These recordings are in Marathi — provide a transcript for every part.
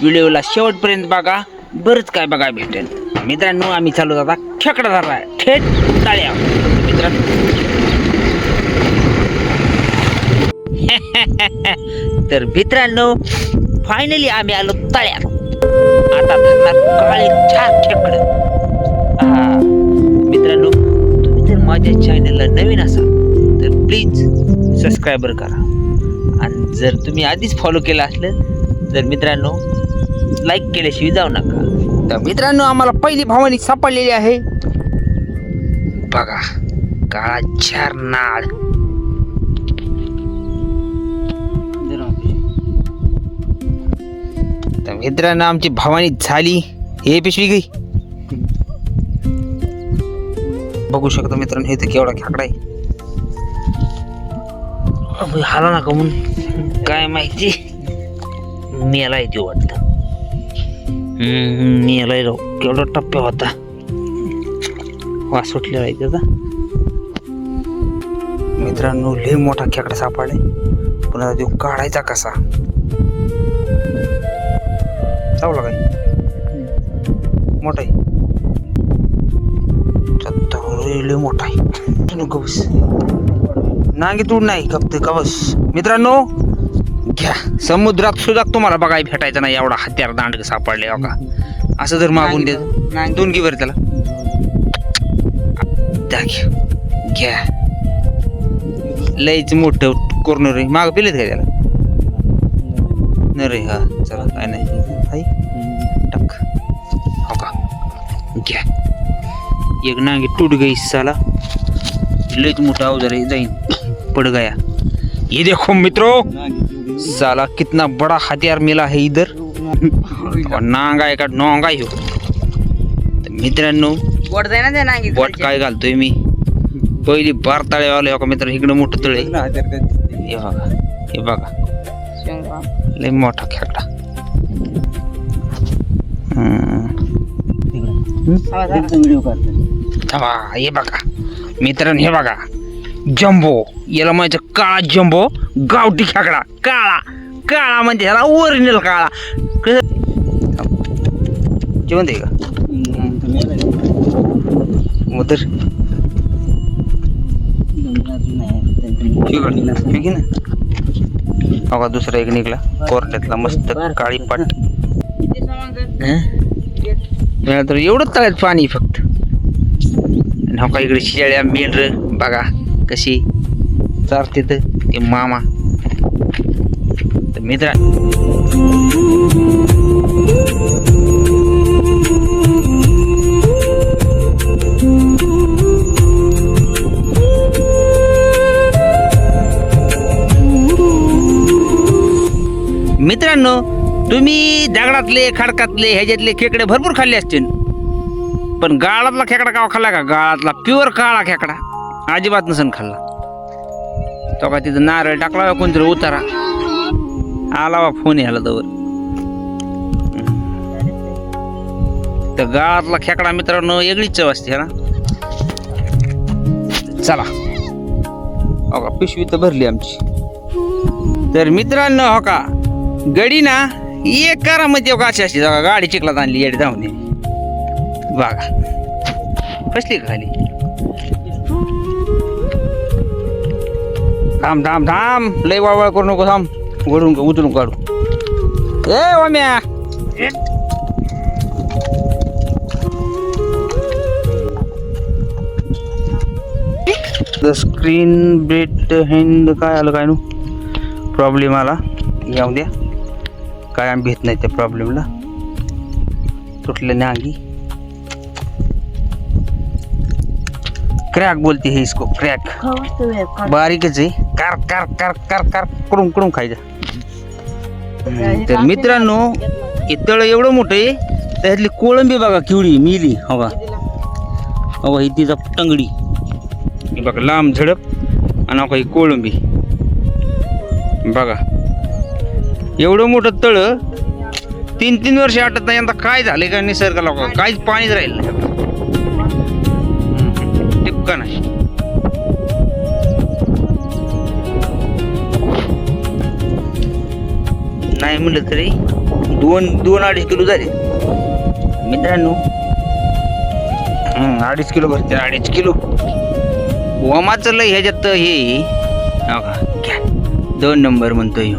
व्हिडिओला शेवटपर्यंत बघा, बरंच काय बघा भेटेल. मित्रांनो आम्ही चालू आता खेकडा धरलाय थेट तळ्या. तर मित्रांनो फायनली आम्ही आलो तळ्यात. आता धरणार काळे छान खेकडे. मित्रांनो तुम्ही जर माझ्या चॅनलला नवीन असाल तर प्लीज सबस्क्राईबर करा, आणि जर तुम्ही आधीच फॉलो केलं असलं तर मित्रांनो लाईक केल्याशिवाय जाऊ नका. तर मित्रांनो आम्हाला पहिली भावानी सापडलेली आहे बघा, काळा चार नाळ. तर मित्रांनो आमची भावानी झाली. हे पिशवी गई बघू शकतो मित्रांनो, हे तर केवढा खेकडा आहे. हाला नका म्हणून काय माहिती मेला येते वाटतं. मेला राव, केवढा टप्प्या होता, वास सुटलेला आहे त्याचा. मित्रांनो लय मोठा खेकडा सापडलाय, पण आता तो काढायचा कसा? चावला काय मोठा आहे, लय मोठा आहे. गवस नांगी तूड नाही कपते कवस. मित्रांनो घ्या, समुद्रात सुद्धा तुम्हाला बघायला भेटायचं नाही एवढा हत्यार दांड सापडले का. असं जर मागून देत दोन घे बरं त्याला, घ्या लयच मोठं कोर्नर आहे. माग पिलेत काय त्याला न रे? हा चला काय नाही टक हो का. घ्या एक नांगी टूट गई साला, लयच मोठा अवजार आहे, जाईन पड़ गया. ये देखो मित्रों साला कितना बड़ा हथियार मिला है इधर. और नांगा आहे का नोंगा हो. मित्रांनो बोट काय घालतोय मी, पहिली बार तळेवाले हो का मित्र. इकडे मोठं तळे हे बघा, हे बघा लय मोठा खेकडा. हे बघा मित्रांनो, हे बघा जम्बो, याला म्हणजे काळा जम्बो गावठी खेकडा. काळा काळा म्हणजे ह्याला ओरिजिनल काळा. जेवण दे का तर ना. दुसरा एक निघला कोरड्यातला मस्त काळी पाट. तर एवढंच तळ्यात पाणी फक्त. हो का इकडे शेळ्या मेंढर बघा कशी चारते ते मामा. तर मित्रा मित्रांनो तुम्ही दगडातले खडकातले ह्याच्यातले खेकडे भरपूर खाल्ले असतील, पण गाळातला खेकडा का खाल्ला का? गाळातला प्युअर काळा खेकडा अजिबात नसन खाल्ला. तो का तिथं नारळ टाकला कोणतरी उतारा आला वा फोन याला तवर. तर गाळातला खेकडा मित्रांनो वेगळीच चव असते ना. चला हो का पिशवी तर भरली आमची. तर मित्रांनो हो का गडी ना एक करा मध्ये अशी असते गाडी चिखलात आणली येडी जाऊन बघा कसली खाली. थांब थांब थांब लय वळवळ करू नको, थांब वळून उचलून काढू. ए Omya the screen bread hand काय आलं काय नु प्रॉब्लेम आला. येऊ द्या काय आम्ही भेट नाही त्या प्रॉब्लेमला. तुटले नांगी क्रॅक बोलते हे इसको क्रॅक. बारीकच आहे car car car car car करून करून खायचं. तर मित्रांनो हे तळ एवढं मोठं आहे त्यातली कोळंबी बघा केवढी मिली. हो का हो ही तिचा टंगडी बघा लांब झडप, आणि हो का ही कोळंबी बघा. एवढं मोठं तळ 3-3 वर्ष आटत नाही. आता काय झाले का निसर्गाला काहीच पाणीच राहील नाही, टिपका नाही. नाही म्हणलं तरी दोन 2.5 किलो झाले मित्रांनो. 2.5 किलो भरते, 2.5 किलो वमाचं लय ह्याच्यात हे हो का. 2 नंबर म्हणतोय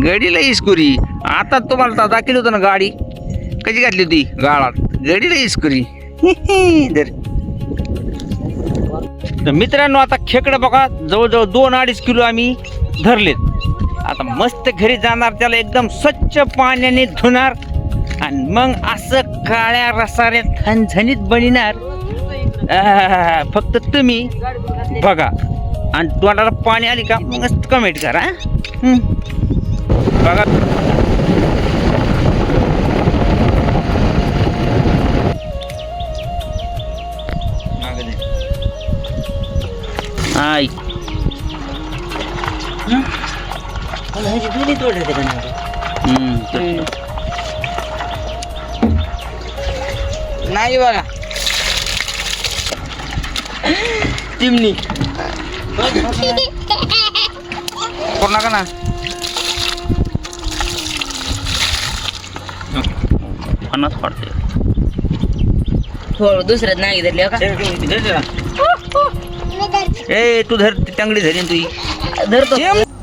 गडीला इस्कुरी. आता तुम्हाला दाखवली होतं ना गाडी कशी घातली होती गाळात, गडीला इस्कुरी. तर मित्रांनो आता खेकडं बघा जवळजवळ 2-2.5 किलो आम्ही धरलेत. आता मस्त घरी जाणार, त्याला एकदम स्वच्छ पाण्याने धुणार आणि मग असं काळ्या रसाने झणझणीत बनणार. फक्त तुम्ही बघा आणि तोंडाला पाणी आली का मग कमेंट करा. बघा आई नाही बघा चिमणी करू नका ना. पन्नास पडते हो दुसऱ्यात नाही धरले का. ए तू धर चांगली धरी तुझी धरतो.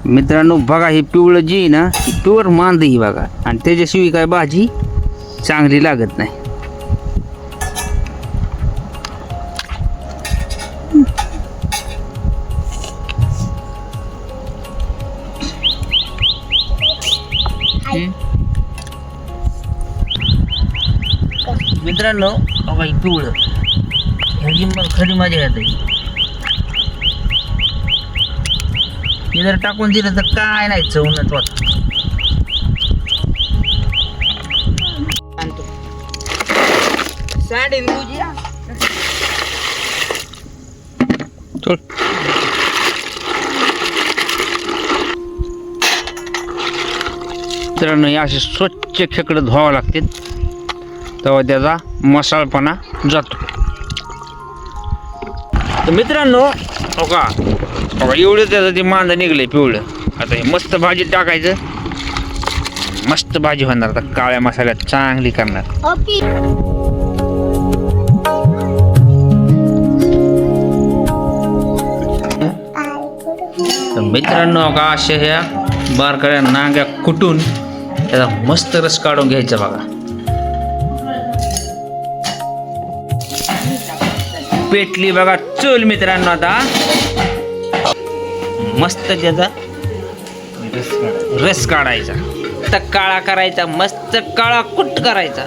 मित्रांनो बघा हे पिवळं जी आहे ना ही प्युअर मांद ही बघा, आणि त्याच्याशिवाय काय भाजी चांगली लागत नाही. मित्रांनो बघा ही पिवळं ह्याची मग खरी मजा येते. हे जर टाकून दिलं तर काय नाही चवनच होत. मित्रांनो हे असे स्वच्छ खेकडं धुवावं लागते तेव्हा त्याचा मसाळपणा जातो. तर मित्रांनो बघा एवढं त्याचं ते मांद निघलंय पिवळं. आता हे मस्त भाजी टाकायचं, मस्त भाजी होणार. आता काळ्या मसाल्यात चांगली करणार. तर मित्रांनो बघा अशा ह्या बारकाड्या नांग्या कुटून त्याचा मस्त रस काढून घ्यायचा बघा. पेटली बघा चूल मित्रांनो. आता मस्त त्याचा रस काढायचा, तर काळा करायचा, मस्त काळा कुट करायचा.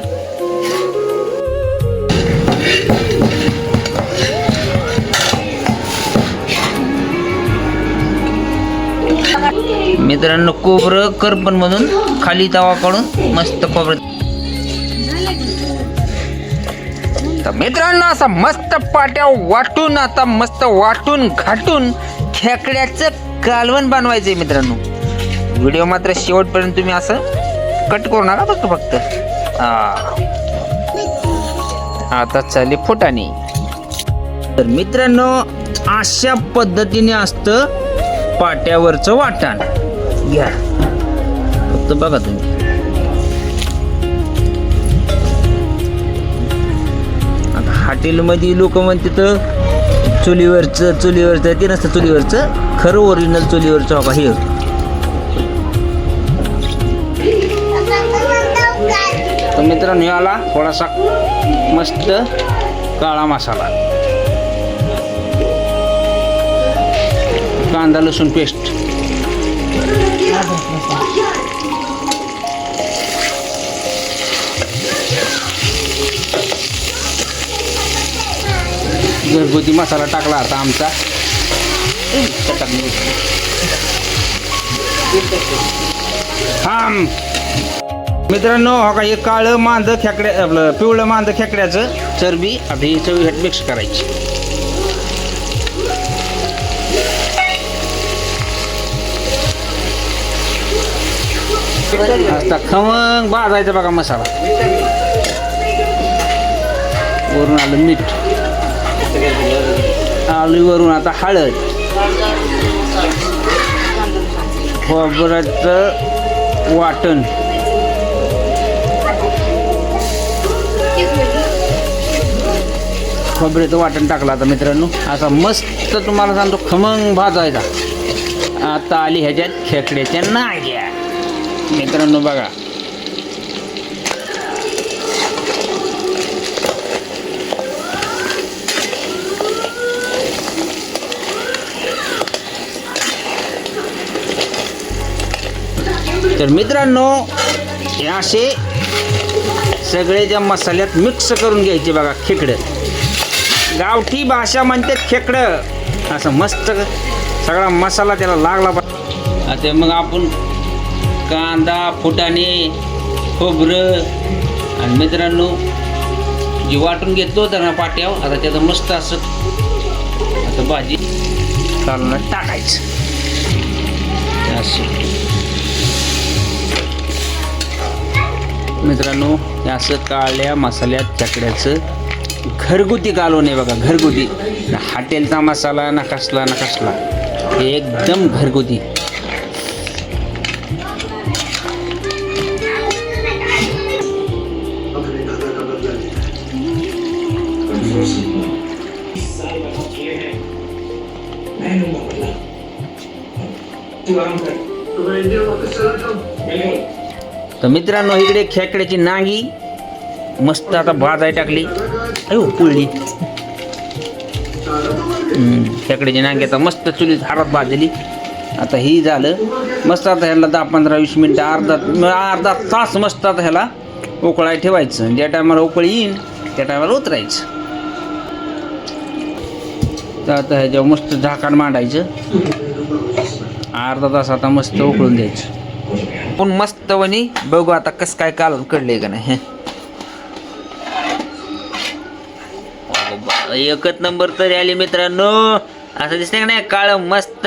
मित्रांनो खोबरं करपण मधून खाली तवा काढून मस्त खोबरं. तर मित्रांनो असा मस्त पाट्या वाटून आता मस्त वाटून घाटून खेकड्याचं कालवण बनवायचंय मित्रांनो. व्हिडिओ मात्र शेवटपर्यंत तुम्ही असं कट करू नका फक्त. आता चालले फुटाणे. तर मित्रांनो अशा पद्धतीने असतं पाट्यावरचं वाटण. घ्या फक्त बघा तुम्ही. आता हॉटेलमध्ये लोक म्हणतात चुलीवरचं ते नसतं चुलीवरचं, खरं ओरिजिनल चुलीवरचं हो का हे. तर मित्रांनो याला थोडासा मस्त काळा मसाला, कांदा लसूण पेस्ट, घरगुती मसाला टाकला आता आमचा. मित्रांनो हो का हे काळं मांद खेकड्या आपलं पिवळं मांद खेकड्याचं चरबी आता ही चवीसाठी मिक्स करायची. आता खमंग भाजायचा बघा मसाला. वरून आलं मीठ, आलूवरून आता हळद, खोबऱ्याचं वाटण. खोबऱ्याचं वाटण टाकलं आता मित्रांनो. असा मस्त तुम्हाला सांगतो खमंग भाजायचा. आता आली ह्याच्यात खेकड्याच्या नाग्या मित्रांनो बघा. तर मित्रांनो हे असे सगळे ज्या मसाल्यात मिक्स करून घ्यायचे बघा. खेकडं गावठी भाषा म्हणतात खेकडं. असं मस्त सगळा मसाला त्याला लागला पाहिजे. आता मग आपण कांदा फुटाणे खोबरं आणि मित्रांनो जे वाटून घेतो ना पाट्यावर, आता त्याचं मस्त असं आता भाजी कालवणात टाकायचं असं. मित्रांनो हे असं काळ्या मसाल्यात खेकड्याचं घरगुती कालवण आहे बघा. घरगुती ना हॉटेलचा मसाला ना कसला ना कसला. हे एकदम घरगुती. तर मित्रांनो इकडे खेकड्याची नांगी मस्त आता भाजाय टाकली. अयो पुळली. खेकड्याची नांगी आता मस्त चुलीत हातात भाजली. आता ही झालं मस्त. आता ह्याला 10-15-20 मिनटं अर्धा तास मस्त आता ह्याला उकळाय ठेवायचं. ज्या टायमाला उकळी येईन त्या टायमाला उतरायचं. तर आता ह्याच्यावर मस्त झाकण मांडायचं. अर्धा तास आता मस्त उकळून द्यायचं. पण मस्त वनी बघू आता कसं काय कालवण कडले का नाही. एकच नंबर तरी आली मित्रांनो. असं दिसतंय का नाही काळ मस्त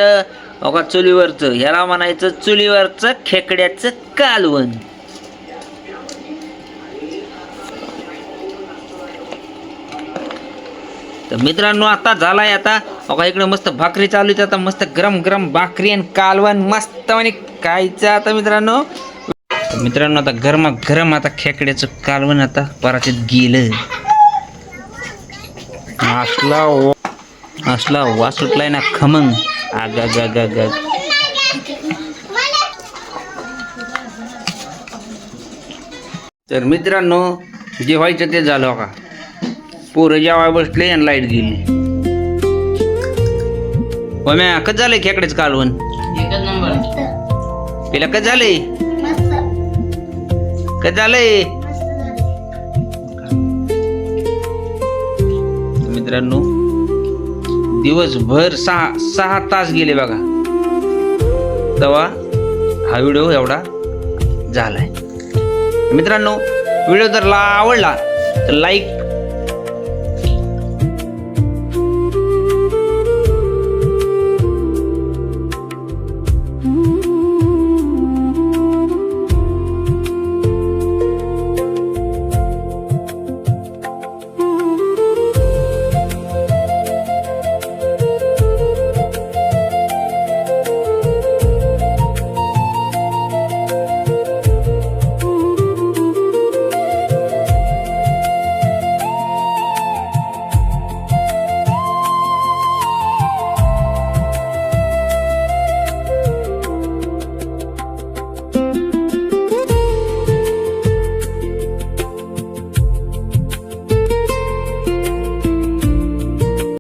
बघा चुलीवरचं. ह्याला म्हणायचं चुलीवरचं खेकड्याचं कालवण. तर मित्रांनो आता झालाय. आता बघा इकडे मस्त भाकरी चालू आहे. आता मस्त गरम गरम भाकरी आणि कालवण मस्त म्हणे खायचं आता मित्रांनो. मित्रांनो आता गरम आता खेकड्याचं कालवण आता परातीत गेलं. असला वास सुटलाय ना खमंग. आग आग आग आग आग. तर मित्रांनो जे व्हायचं ते झालं का. पोरं जेवाय बसले आणि लाईट गेली. मॅ कसं झालंय खेकड्याचं कालवण. एकच नंबर. तिला कसं झालंय कसं झालंय मित्रांनो. दिवसभर 6 तास गेले बघा तेव्हा हा व्हिडिओ एवढा झालाय. मित्रांनो व्हिडिओ जर आवडला तर लाईक